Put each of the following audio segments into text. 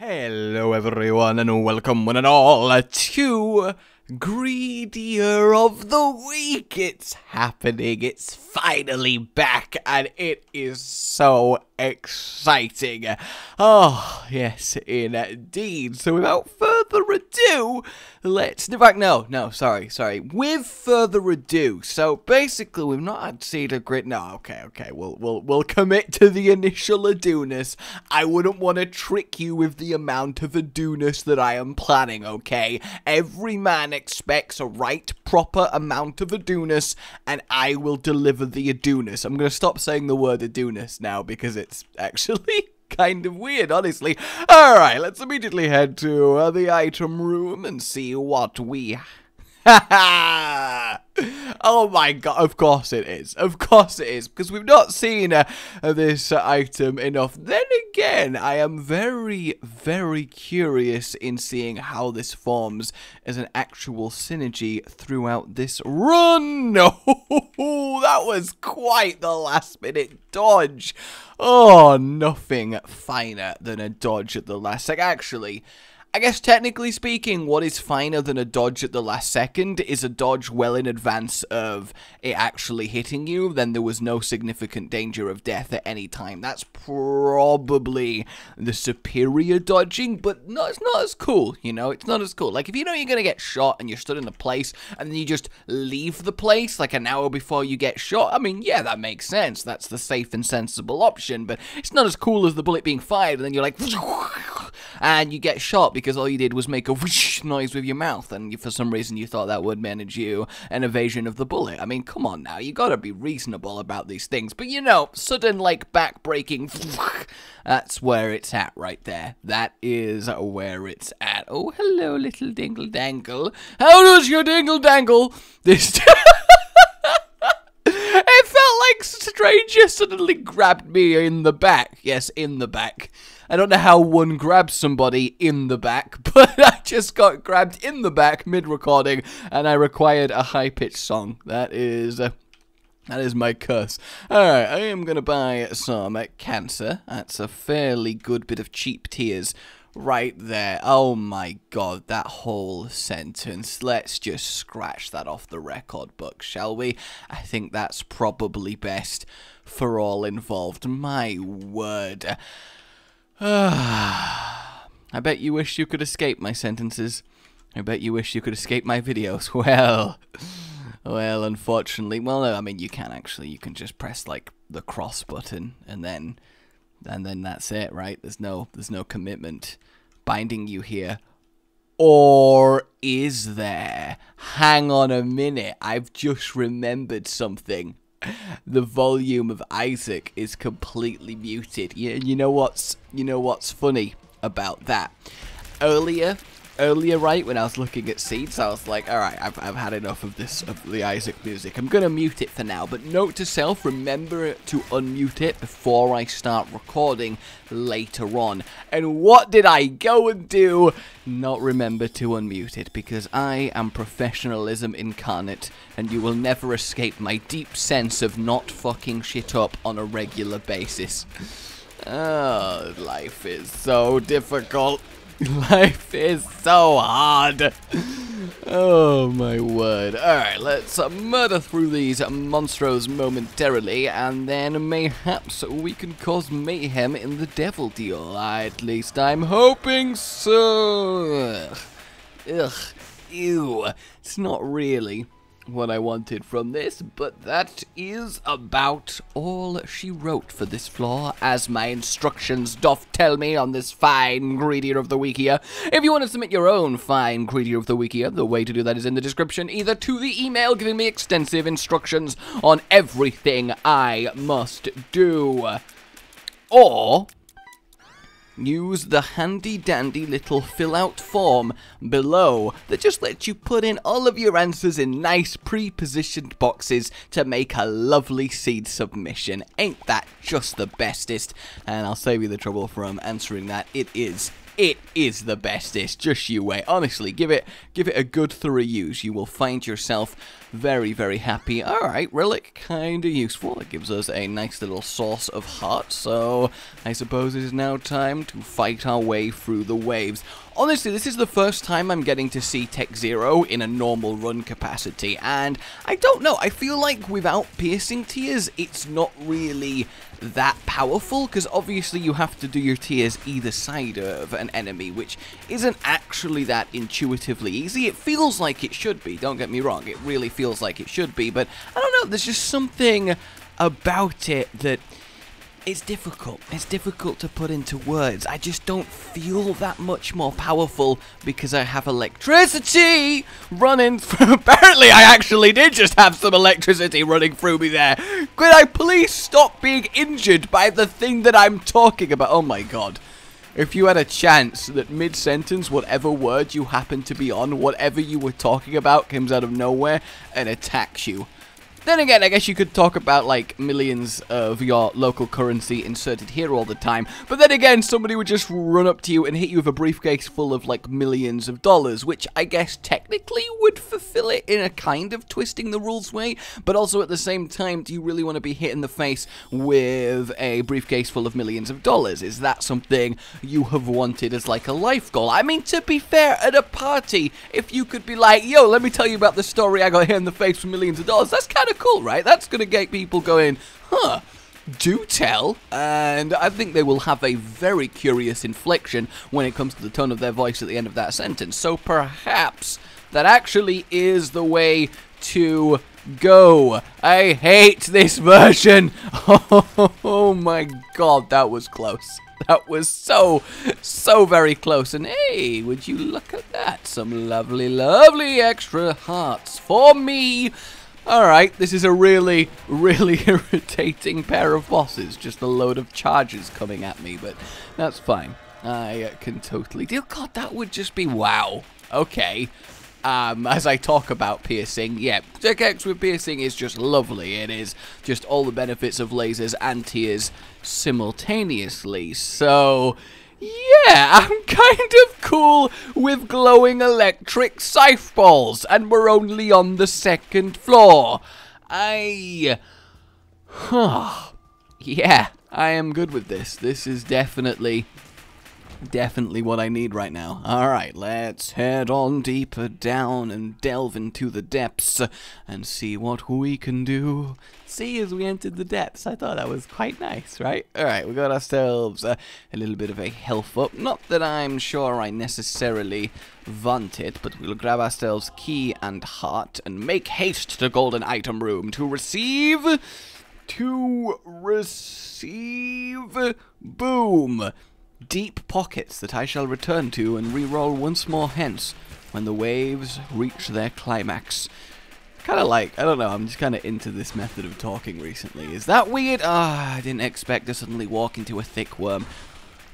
Hello everyone and welcome one and all to Greedier of the Week. It's happening, it's finally back and it is so exciting. Oh, yes, indeed. So without further ado, with further ado, so basically we've not had Cedar Grit. No, okay, we'll commit to the initial ado-ness. I wouldn't want to trick you with the amount of ado-ness that I am planning, okay? Every man expects a right, proper amount of ado-ness, and I will deliver the ado-ness. I'm gonna stop saying the word ado-ness now because it's actually kind of weird, honestly. Alright, let's immediately head to the item room and see what we Oh my god, of course it is. Of course it is, because we've not seen this item enough. Then again, I am very, very curious in seeing how this forms as an actual synergy throughout this run. No, that was quite the last minute dodge. Oh, nothing finer than a dodge at the last second. Actually, I guess technically speaking, what is finer than a dodge at the last second is a dodge well in advance of it actually hitting you. Then there was no significant danger of death at any time. That's probably the superior dodging, but no, it's not as cool, you know? It's not as cool. Like, if you know you're gonna get shot and you're stood in a place and then you just leave the place like an hour before you get shot, I mean, yeah, that makes sense. That's the safe and sensible option, but it's not as cool as the bullet being fired and then you're like, and you get shot because all you did was make a whoosh noise with your mouth, and for some reason you thought that would manage you an evasion of the bullet. I mean, come on now, you gotta be reasonable about these things. But you know, sudden, like, back-breaking, that's where it's at right there. That is where it's at. Oh, hello, little dingle-dangle. How does your dingle-dangle? This... It felt like a stranger suddenly grabbed me in the back. Yes, in the back. I don't know how one grabs somebody in the back, but I just got grabbed in the back mid-recording, and I required a high-pitched song. That is my curse. Alright, I am going to buy some cancer. That's a fairly good bit of cheap tears right there. Oh my god, that whole sentence. Let's just scratch that off the record book, shall we? I think that's probably best for all involved. My word. I bet you wish you could escape my sentences. I bet you wish you could escape my videos. Well, unfortunately, well, no, I mean, you can actually. You can just press, like, the cross button, and then that's it, right? There's no commitment binding you here. Or is there? Hang on a minute. I've just remembered something. The volume of Isaac is completely muted. You know what's funny about that? Earlier, right, when I was looking at seeds, I was like, alright, I've had enough of the Isaac music. I'm gonna mute it for now, but note to self, remember to unmute it before I start recording later on. And what did I go and do? Not remember to unmute it, because I am professionalism incarnate, and you will never escape my deep sense of not fucking shit up on a regular basis. Oh, life is so difficult. Life is so hard. Oh my word. Alright, let's murder through these monstros momentarily, and then mayhaps we can cause mayhem in the devil deal. At least I'm hoping so. Ugh. Ew. It's not really what I wanted from this, but that is about all she wrote for this floor, as my instructions doth tell me on this fine Greedier of the Week here. If you want to submit your own fine Greedier of the Week here, the way to do that is in the description, either to the email giving me extensive instructions on everything I must do, or use the handy-dandy little fill-out form below that just lets you put in all of your answers in nice pre-positioned boxes to make a lovely seed submission. Ain't that just the bestest? And I'll save you the trouble from answering that. It is It is the bestest. Just you wait. Honestly, give it a good thorough use. You will find yourself very, very happy. Alright, relic, kind of useful. It gives us a nice little source of heart. So, I suppose it is now time to fight our way through the waves. Honestly, this is the first time I'm getting to see Tech Zero in a normal run capacity, and I don't know, I feel like without piercing tiers, it's not really that powerful, because obviously you have to do your tiers either side of an enemy, which isn't actually that intuitively easy. It feels like it should be, don't get me wrong, it really feels like it should be, but I don't know, there's just something about it that it's difficult. It's difficult to put into words. I just don't feel that much more powerful because I have electricity running through. Apparently, I actually did just have some electricity running through me there. Could I please stop being injured by the thing that I'm talking about? Oh my god. If you had a chance that mid-sentence, whatever word you happen to be on, whatever you were talking about comes out of nowhere and attacks you. Then again, I guess you could talk about, like, millions of your local currency inserted here all the time. But then again, somebody would just run up to you and hit you with a briefcase full of, like, millions of dollars, which I guess technically would fulfill it in a kind of twisting the rules way. But also at the same time, do you really want to be hit in the face with a briefcase full of millions of dollars? Is that something you have wanted as, like, a life goal? I mean, to be fair, at a party, if you could be like, yo, let me tell you about the story I got hit in the face with millions of dollars, that's kind of cool, right? That's gonna get people going, huh, do tell. And I think they will have a very curious inflection when it comes to the tone of their voice at the end of that sentence. So perhaps that actually is the way to go. I hate this version. Oh my god, that was close. That was so very close. And hey, would you look at that? Some lovely, lovely extra hearts for me. Alright, this is a really, really irritating pair of bosses. Just a load of charges coming at me, but that's fine. I can totally deal. God, that would just be wow. Okay. As I talk about piercing, yeah, Tech X with piercing is just lovely. It is just all the benefits of lasers and tiers simultaneously. So, yeah, I'm kind of cool with glowing electric scythe balls, and we're only on the 2nd floor. Yeah, I am good with this. This is definitely what I need right now. Alright, let's head on deeper down and delve into the depths and see what we can do. See, as we entered the depths, I thought that was quite nice, right? Alright, we got ourselves a little bit of a health up. Not that I'm sure I necessarily want it, but we'll grab ourselves key and heart and make haste to golden item room to receive... boom! Deep pockets that I shall return to and re-roll once more hence when the waves reach their climax. Kind of like, I don't know, I'm just kind of into this method of talking recently. Is that weird? I didn't expect to suddenly walk into a thick worm.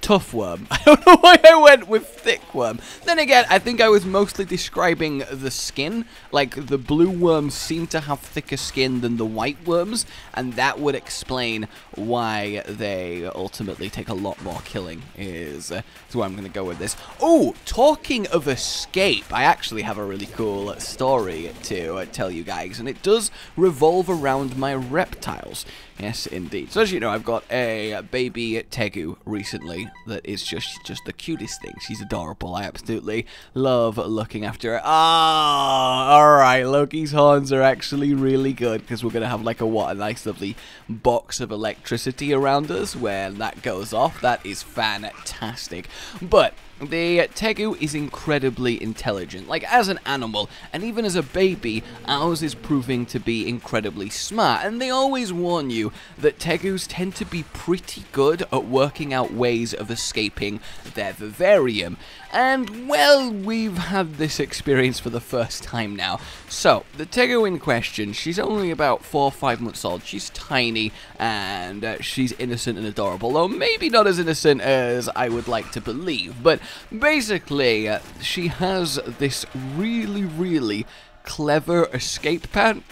Tough worm. I don't know why I went with thick worm. Then again, I think I was mostly describing the skin. Like, the blue worms seem to have thicker skin than the white worms, and that would explain why they ultimately take a lot more killing, is where I'm going to go with this. Oh, talking of escape, I actually have a really cool story to tell you guys, and it does revolve around my reptiles. Yes, indeed. So as you know, I've got a baby tegu recently that is just the cutest thing. She's adorable. I absolutely love looking after her. Alright, Loki's horns are actually really good because we're going to have like a nice lovely box of electricity around us when that goes off. That is fantastic. But the tegu is incredibly intelligent, like as an animal, and even as a baby, ours is proving to be incredibly smart, and they always warn you that tegus tend to be pretty good at working out ways of escaping their vivarium. And, well, we've had this experience for the first time now. So, the tegu in question, she's only about 4 or 5 months old. She's tiny, and she's innocent and adorable, though maybe not as innocent as I would like to believe. But basically, she has this really, really clever escape pan?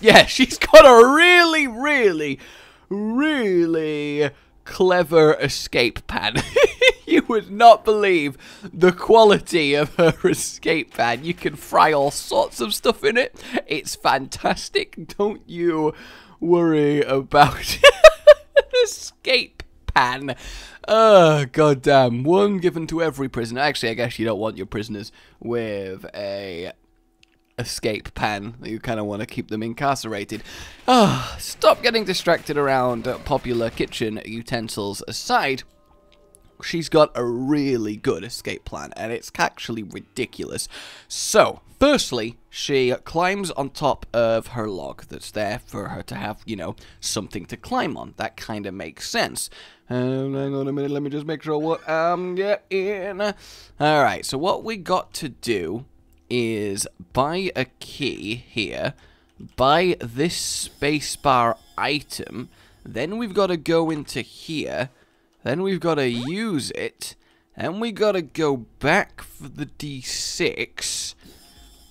Yeah, she's got a really, really, really clever escape pan. You would not believe the quality of her escape pan. You can fry all sorts of stuff in it. It's fantastic. Don't you worry about escape pan. Oh, goddamn. One given to every prisoner. Actually, I guess you don't want your prisoners with a escape pan. You kind of want to keep them incarcerated. Ah, stop getting distracted around popular kitchen utensils aside. She's got a really good escape plan, and it's actually ridiculous. So, firstly, she climbs on top of her log that's there for her to have, you know, something to climb on. That kind of makes sense. Hang on a minute, let me just make sure what I'm getting. Alright, so what we got to do is buy a key here, buy this spacebar item, then we've got to go into here, then we've got to use it, then we got to go back for the D6,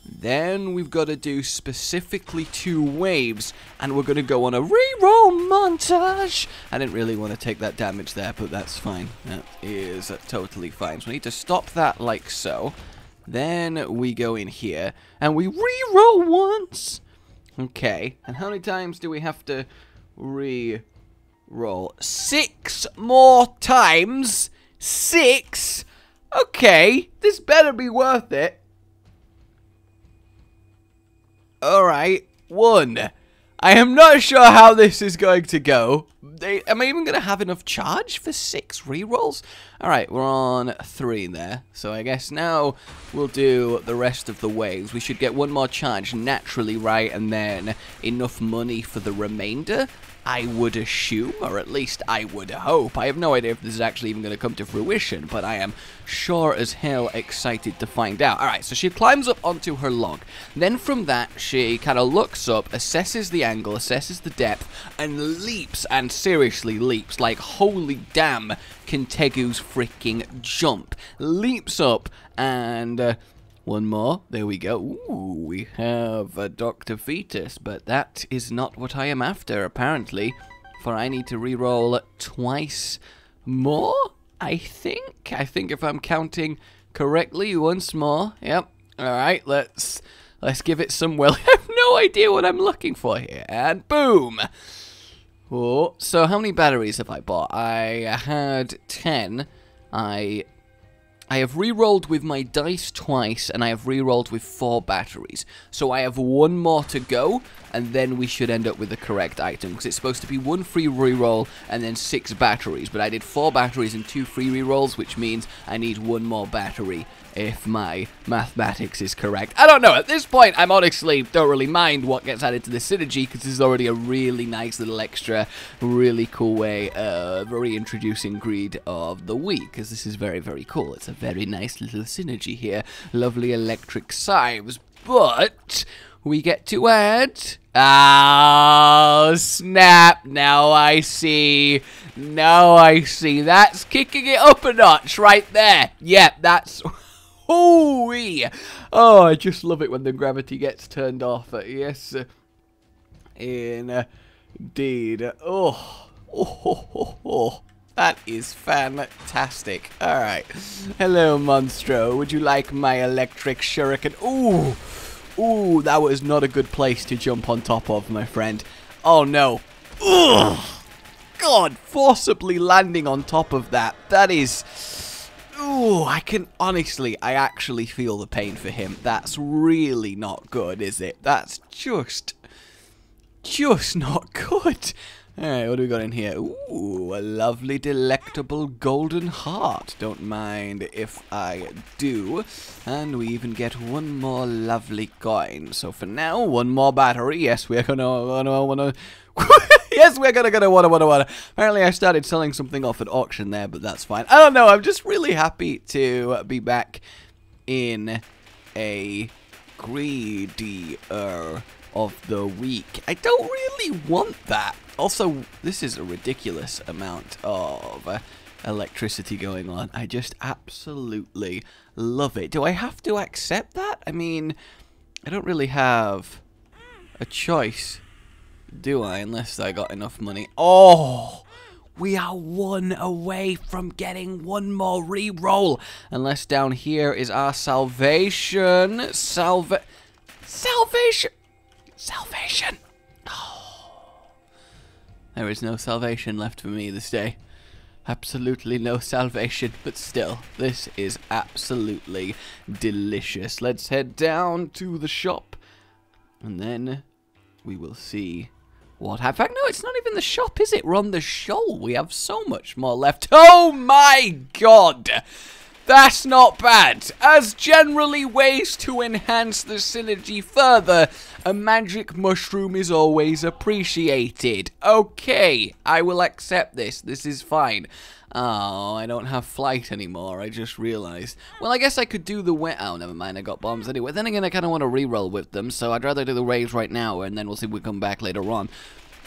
then we've got to do specifically 2 waves, and we're going to go on a reroll montage. I didn't really want to take that damage there, but that's fine. That is totally fine. So we need to stop that like so. Then we go in here, and we reroll once. Okay, and how many times do we have to re-roll? 6 more times. 6? Okay, this better be worth it. Alright, 1. I am not sure how this is going to go. Am I even going to have enough charge for 6 rerolls? Alright, we're on 3 there. So I guess now we'll do the rest of the waves. We should get 1 more charge naturally, right? And then enough money for the remainder, I would assume, or at least I would hope. I have no idea if this is actually even going to come to fruition, but I am sure as hell excited to find out. Alright, so she climbs up onto her log. Then from that, she kind of looks up, assesses the angle, assesses the depth, and leaps, and seriously leaps, like holy damn, Kentegu's freaking jump. Leaps up, and 1 more. There we go. Ooh, we have a Dr. Fetus, but that is not what I am after, apparently. For I need to reroll twice more, I think. I think if I'm counting correctly, once more. Yep. Alright, let's give it some will. I have no idea what I'm looking for here. And boom! Oh, so how many batteries have I bought? I had 10. I have re-rolled with my dice twice, and I have re-rolled with 4 batteries. So I have 1 more to go, and then we should end up with the correct item. Because it's supposed to be 1 free re-roll, and then 6 batteries. But I did 4 batteries and 2 free re-rolls, which means I need 1 more battery, if my mathematics is correct. I don't know, at this point, I'm honestly don't really mind what gets added to the synergy, because this is already a really nice little extra, really cool way of reintroducing Greed of the Week, because this is very, very cool. It's a very nice little synergy here. Lovely electric scythes, but we get to add... Oh, snap. Now I see. Now I see. That's kicking it up a notch right there. Yep, that's... Hoo-wee. Oh, I just love it when the gravity gets turned off. Yes, indeed. Oh. That is fantastic. Alright. Hello, Monstro. Would you like my electric shuriken? Ooh, that was not a good place to jump on top of, my friend. Oh, no. Ugh. God, forcibly landing on top of that. That is... Ooh, I actually feel the pain for him. That's really not good, is it? That's just not good. Alright, what do we got in here? Ooh, a lovely, delectable golden heart. Don't mind if I do. And we even get 1 more lovely coin. So for now, 1 more battery. Yes, we're gonna yes, we're gonna wanna. Apparently, I started selling something off at auction there, but that's fine. I don't know. I'm just really happy to be back in a Greedier of the week. I don't really want that. Also, this is a ridiculous amount of electricity going on. I just absolutely love it. Do I have to accept that? I mean, I don't really have a choice, do I? Unless I got enough money. Oh, We are one away from getting one more re-roll. Unless down here is our salvation. Salvation. Salvation. Oh. There is no salvation left for me this day. Absolutely no salvation, but still, this is absolutely delicious. Let's head down to the shop, and then we will see what happens. In fact, no, it's not even the shop, is it? We're on the shoal. We have so much more left. Oh my god! That's not bad. As generally ways to enhance the synergy further, a magic mushroom is always appreciated. Okay, I will accept this. This is fine. Oh, I don't have flight anymore, I just realized. Well, I guess I could do the oh, never mind, I got bombs anyway. Then again, I kind of want to reroll with them, so I'd rather do the rage right now, and then we'll see if we come back later on.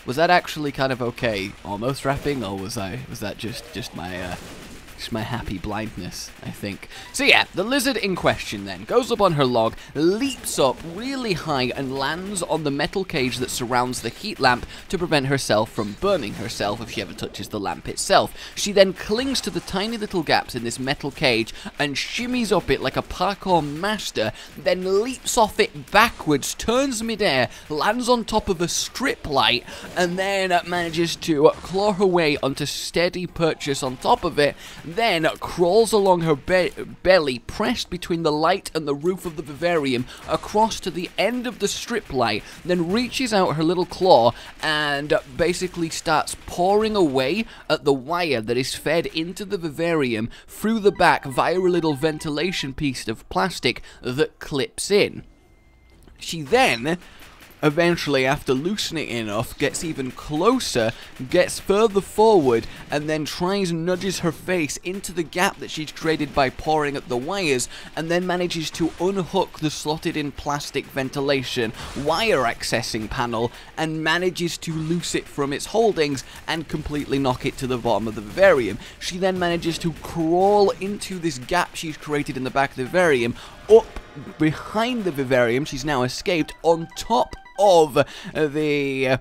Was that actually kind of okay? Almost wrapping, or was that just my happy blindness, I think. So yeah, the lizard in question then goes up on her log, leaps up really high and lands on the metal cage that surrounds the heat lamp to prevent herself from burning herself if she ever touches the lamp itself. She then clings to the tiny little gaps in this metal cage and shimmies up it like a parkour master, then leaps off it backwards, turns midair, lands on top of a strip light, and then manages to claw her way onto steady purchase on top of it, then crawls along her belly, pressed between the light and the roof of the vivarium, across to the end of the strip light, then reaches out her little claw and basically starts pawing away at the wire that is fed into the vivarium through the back via a little ventilation piece of plastic that clips in. She then, eventually, after loosening it enough, gets even closer, gets further forward, and then nudges her face into the gap that she's created by pawing at the wires, and then manages to unhook the slotted-in plastic ventilation wire accessing panel, and manages to loose it from its holdings and completely knock it to the bottom of the vivarium. She then manages to crawl into this gap she's created in the back of the vivarium, up behind the vivarium. She's now escaped on top of the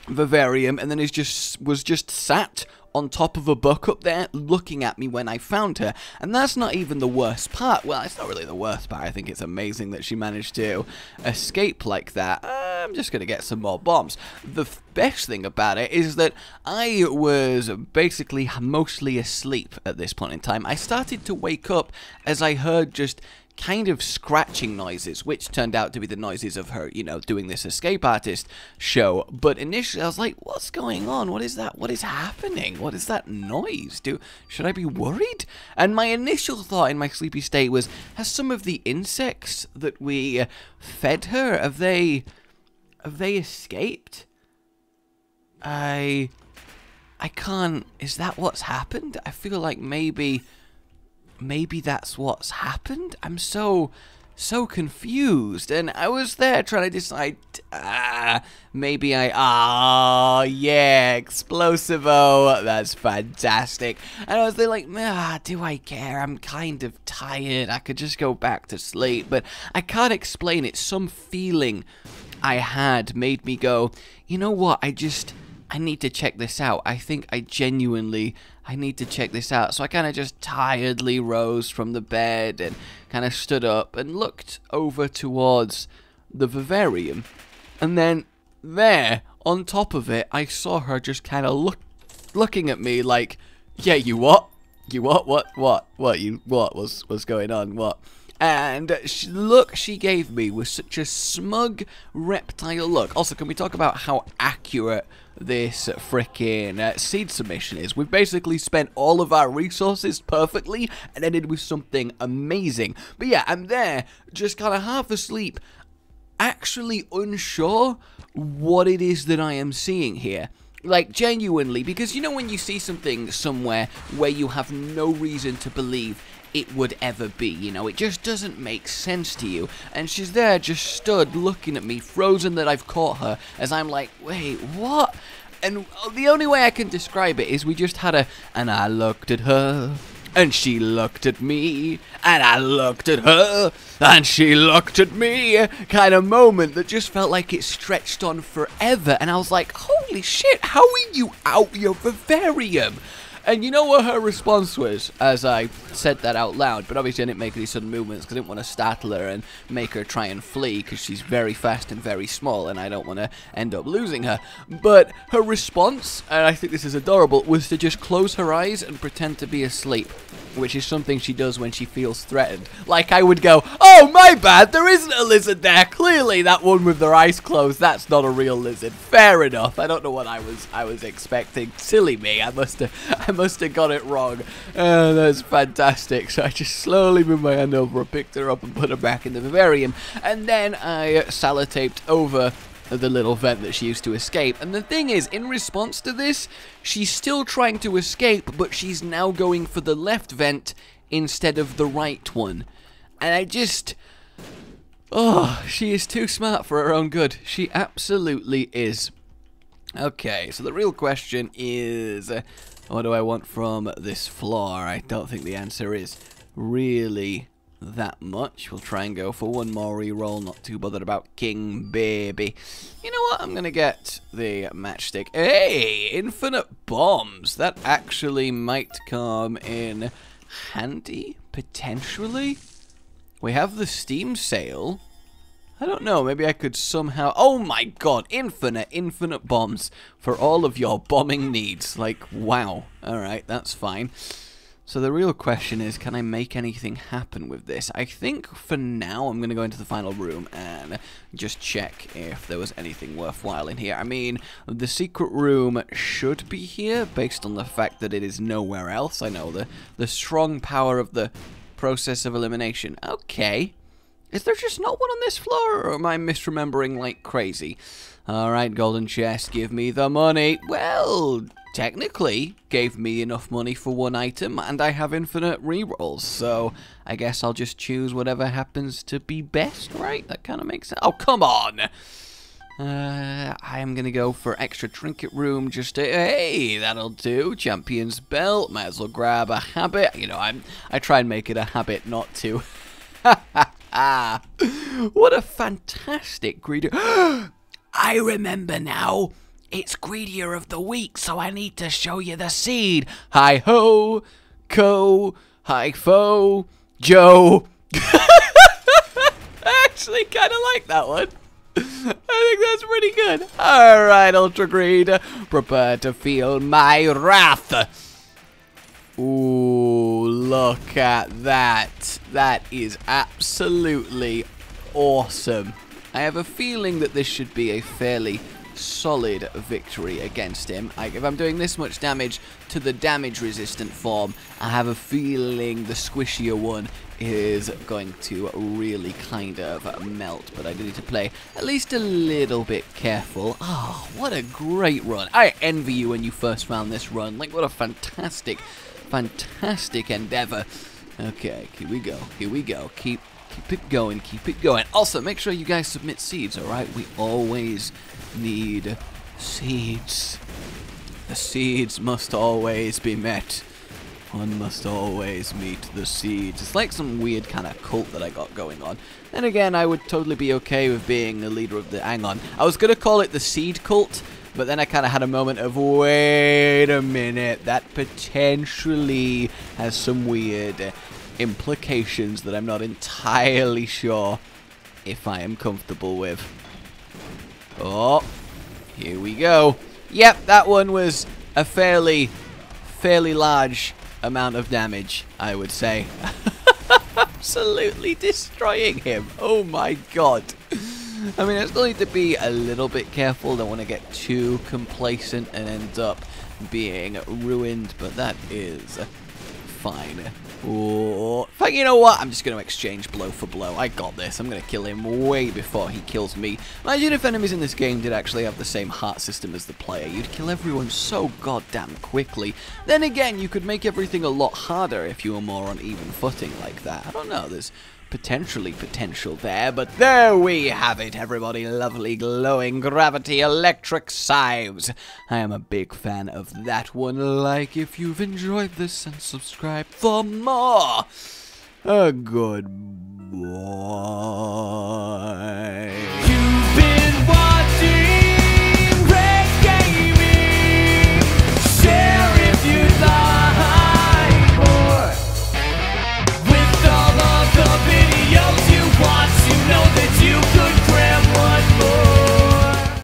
vivarium, and then was just sat on top of a book up there looking at me when I found her. And that's not even the worst part. Well, it's not really the worst part. I think it's amazing that she managed to escape like that. I'm just gonna get some more bombs. The best thing about it is that I was basically mostly asleep at this point in time. I started to wake up as I heard just kind of scratching noises, which turned out to be the noises of her, you know, doing this escape artist show. But initially I was like, what's going on? What is that? What is happening? What is that noise? Should I be worried? And my initial thought in my sleepy state was, has some of the insects that we fed her, have they escaped? I can't, is that what's happened? I feel like maybe that's what's happened. I'm so confused, and I was there trying to decide, yeah, Explosivo, that's fantastic. And I was there like, do I care? I'm kind of tired, I could just go back to sleep, but I can't explain it. Some feeling I had made me go, you know what, I need to check this out. I think I need to check this out. So I kind of just tiredly rose from the bed and kind of stood up and looked over towards the vivarium. And then there, on top of it, I saw her just kind of looking at me like, yeah, you what? You what? What? What's going on? What? And look she gave me was such a smug reptile look. Also, can we talk about how accurate this frickin' seed submission is? We've basically spent all of our resources perfectly and ended with something amazing. But yeah, I'm there, just kind of half asleep, actually unsure what it is that I am seeing here. Like, genuinely, because you know when you see something somewhere where you have no reason to believe it would ever be, you know, it just doesn't make sense to you. And she's there, just stood, looking at me, frozen that I've caught her, as I'm like, wait, what? And the only way I can describe it is we just had and I looked at her, and she looked at me, and I looked at her, and she looked at me, kind of moment that just felt like it stretched on forever, and I was like, holy shit, how are you out your vivarium? And you know what her response was as I said that out loud, but obviously I didn't make any sudden movements because I didn't want to startle her and make her try and flee because she's very fast and very small and I don't want to end up losing her. But her response, and I think this is adorable, was to just close her eyes and pretend to be asleep, which is something she does when she feels threatened. Like I would go, oh my bad, there isn't a lizard there, clearly that one with their eyes closed, that's not a real lizard. Fair enough, I don't know what I was expecting. Silly me, I must have got it wrong. That's fantastic. So I just slowly moved my hand over, picked her up and put her back in the vivarium, and then I sellotaped over the little vent that she used to escape. And the thing is, in response to this, she's still trying to escape, but she's now going for the left vent instead of the right one. And I just... oh, she is too smart for her own good. She absolutely is. Okay, so the real question is, what do I want from this floor? I don't think the answer is really that much. We'll try and go for one more reroll, not too bothered about King Baby. You know what? I'm gonna get the matchstick. Hey, infinite bombs. That actually might come in handy, potentially. We have the Steam sale. I don't know, maybe I could somehow... oh my god, infinite bombs for all of your bombing needs. Like, wow. Alright, that's fine. So the real question is, can I make anything happen with this? I think for now I'm going to go into the final room and just check if there was anything worthwhile in here. I mean, the secret room should be here based on the fact that it is nowhere else. I know the strong power of the process of elimination. Okay. Is there just not one on this floor, or am I misremembering like crazy? Alright, golden chest, give me the money. Well, technically, gave me enough money for one item, and I have infinite rerolls, so I guess I'll just choose whatever happens to be best, right? That kind of makes sense. Oh, come on! I am going to go for extra trinket room, just to, hey, that'll do. Champion's belt, might as well grab a habit. You know, I try and make it a habit not to. What a fantastic Greedier. I remember now. It's Greedier of the week, so I need to show you the seed. Hi-ho, co, hi-fo, Joe. I actually kind of like that one. I think that's pretty good. Alright, Ultra Greed, prepare to feel my wrath. Ooh, look at that. That is absolutely awesome. I have a feeling that this should be a fairly solid victory against him. If I'm doing this much damage to the damage-resistant form, I have a feeling the squishier one is going to really kind of melt. But I do need to play at least a little bit careful. Oh, what a great run. I envy you when you first found this run. Like, what a fantastic endeavor. Okay, here we go. Here we go. Keep it going. Keep it going. Also, make sure you guys submit seeds, alright? We always need seeds. The seeds must always be met. One must always meet the seeds. It's like some weird kind of cult that I got going on. And again, I would totally be okay with being the leader of the... hang on. I was going to call it the seed cult, but then I kind of had a moment of, wait a minute, that potentially has some weird implications that I'm not entirely sure if I am comfortable with. Oh, here we go. Yep, that one was a fairly large amount of damage, I would say. Absolutely destroying him. Oh my god. I mean, I still need to be a little bit careful. Don't want to get too complacent and end up being ruined, but that is fine. Oh, but you know what? I'm just going to exchange blow for blow. I got this. I'm going to kill him way before he kills me. Imagine if enemies in this game did actually have the same heart system as the player. You'd kill everyone so goddamn quickly. Then again, you could make everything a lot harder if you were more on even footing like that. I don't know. There's potentially potential there, but there we have it, everybody. Lovely, glowing, gravity, electric scythes. I am a big fan of that one. Like if you've enjoyed this and subscribe for more. Goodbye.